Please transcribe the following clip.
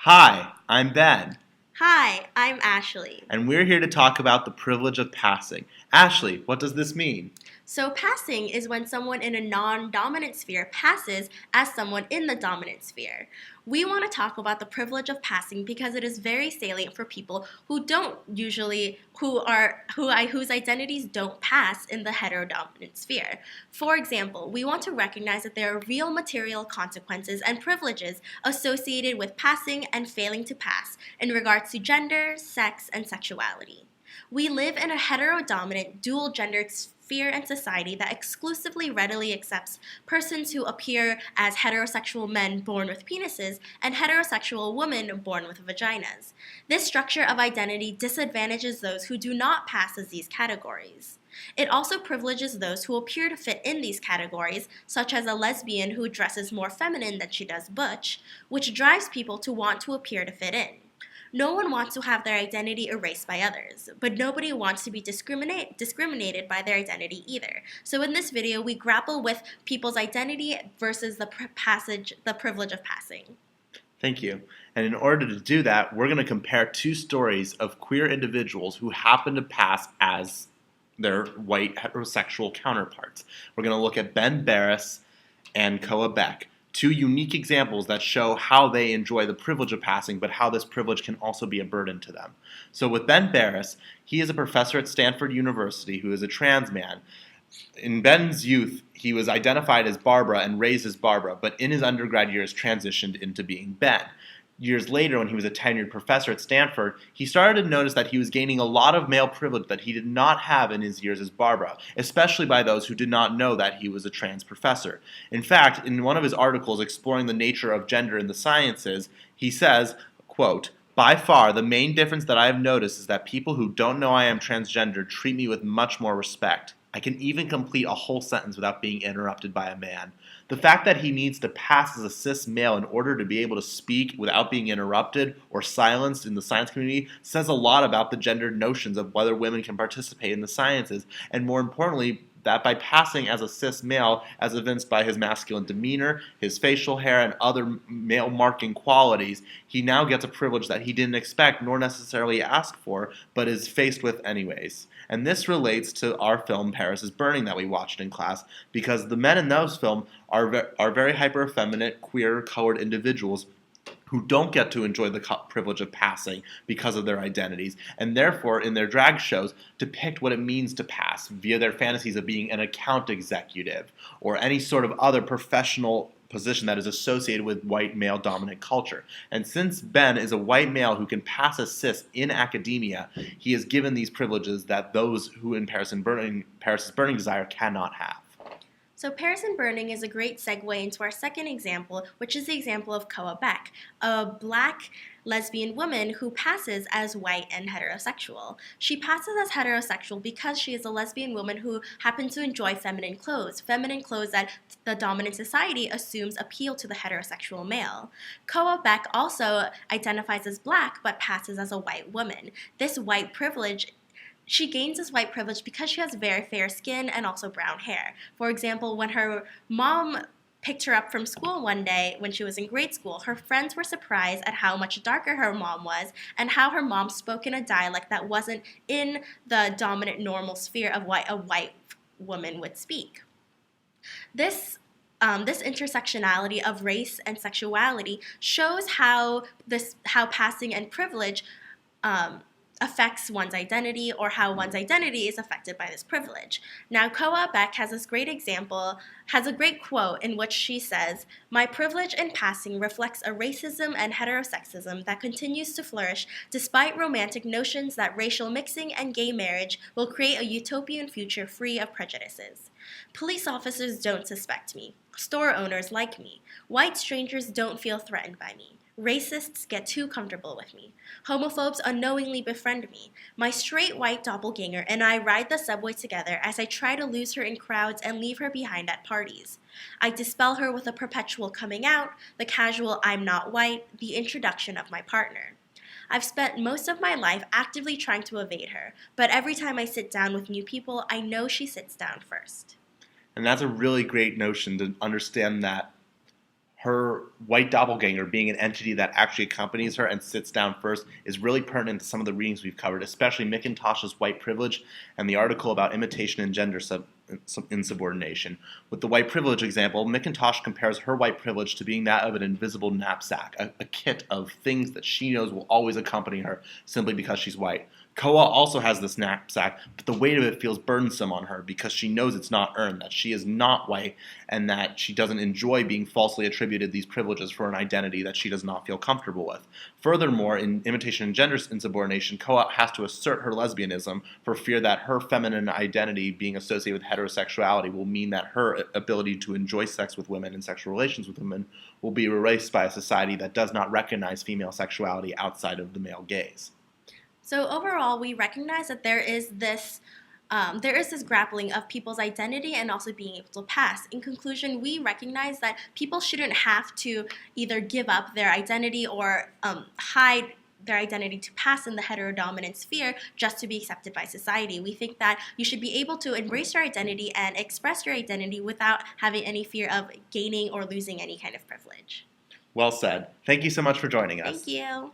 Hi, I'm Ben, Hi, I'm Ashley. and we're here to talk about the privilege of passing. Ashley, what does this mean? So, passing is when someone in a non dominant sphere passes as someone in the dominant sphere. We want to talk about the privilege of passing because it is very salient for people who don't usually, whose identities don't pass in the heterodominant sphere. For example, we want to recognize that there are real material consequences and privileges associated with passing and failing to pass in regards to gender, sex, and sexuality. We live in a heterodominant, dual gendered sphere and society that exclusively readily accepts persons who appear as heterosexual men born with penises and heterosexual women born with vaginas. This structure of identity disadvantages those who do not pass as these categories. It also privileges those who appear to fit in these categories, such as a lesbian who dresses more feminine than she does butch, which drives people to want to appear to fit in. No one wants to have their identity erased by others, but nobody wants to be discriminated by their identity either. So in this video, we grapple with people's identity versus the privilege of passing. Thank you. And in order to do that, we're going to compare two stories of queer individuals who happen to pass as their white heterosexual counterparts. We're going to look at Ben Barres and Koa Beck, two unique examples that show how they enjoy the privilege of passing, but how this privilege can also be a burden to them. So with Ben Barres, he is a professor at Stanford University who is a trans man. In Ben's youth, he was identified as Barbara and raised as Barbara, but in his undergrad years transitioned into being Ben. Years later, when he was a tenured professor at Stanford, he started to notice that he was gaining a lot of male privilege that he did not have in his years as Barbara, especially by those who did not know that he was a trans professor. In fact, in one of his articles exploring the nature of gender in the sciences, he says, quote, "By far, the main difference that I have noticed is that people who don't know I am transgender treat me with much more respect. I can even complete a whole sentence without being interrupted by a man. The fact that he needs to pass as a cis male in order to be able to speak without being interrupted or silenced in the science community says a lot about the gendered notions of whether women can participate in the sciences, and more importantly, that by passing as a cis male, as evinced by his masculine demeanor, his facial hair, and other male marking qualities, he now gets a privilege that he didn't expect nor necessarily ask for, but is faced with anyways." And this relates to our film Paris is Burning that we watched in class, because the men in those films are very hyper effeminate, queer, colored individuals who don't get to enjoy the privilege of passing because of their identities, and therefore in their drag shows depict what it means to pass via their fantasies of being an account executive or any sort of other professional position that is associated with white male dominant culture. And since Ben is a white male who can pass as cis in academia, he is given these privileges that those who in Paris is Burning desire cannot have. So Paris and Burning is a great segue into our second example, which is the example of Koa Beck, a black lesbian woman who passes as white and heterosexual. She passes as heterosexual because she is a lesbian woman who happens to enjoy feminine clothes that the dominant society assumes appeal to the heterosexual male. Koa Beck also identifies as black but passes as a white woman. She gains this white privilege because she has very fair skin and also brown hair. For example, when her mom picked her up from school one day when she was in grade school, her friends were surprised at how much darker her mom was and how her mom spoke in a dialect that wasn't in the dominant normal sphere of what a white woman would speak. This intersectionality of race and sexuality shows how passing and privilege affects one's identity, or how one's identity is affected by this privilege. Now, Koa Beck has a great quote in which she says, "My privilege in passing reflects a racism and heterosexism that continues to flourish despite romantic notions that racial mixing and gay marriage will create a utopian future free of prejudices. Police officers don't suspect me. Store owners like me. White strangers don't feel threatened by me. Racists get too comfortable with me. Homophobes unknowingly befriend me. My straight white doppelganger and I ride the subway together as I try to lose her in crowds and leave her behind at parties. I dispel her with a perpetual coming out, the casual I'm not white, the introduction of my partner. I've spent most of my life actively trying to evade her, but every time I sit down with new people, I know she sits down first." And that's a really great notion to understand that her white doppelganger being an entity that actually accompanies her and sits down first is really pertinent to some of the readings we've covered, especially McIntosh's White Privilege and the article about imitation and gender insubordination. With the white privilege example, McIntosh compares her white privilege to being that of an invisible knapsack, a kit of things that she knows will always accompany her simply because she's white. Koa also has this knapsack, but the weight of it feels burdensome on her because she knows it's not earned, that she is not white, and that she doesn't enjoy being falsely attributed these privileges for an identity that she does not feel comfortable with. Furthermore, in imitation and gender insubordination, Koa has to assert her lesbianism for fear that her feminine identity being associated with heterosexuality will mean that her ability to enjoy sex with women and sexual relations with women will be erased by a society that does not recognize female sexuality outside of the male gaze. So overall, we recognize that there is this grappling of people's identity and also being able to pass. In conclusion, we recognize that people shouldn't have to either give up their identity or hide their identity to pass in the heterodominant sphere just to be accepted by society. We think that you should be able to embrace your identity and express your identity without having any fear of gaining or losing any kind of privilege. Well said. Thank you so much for joining us. Thank you.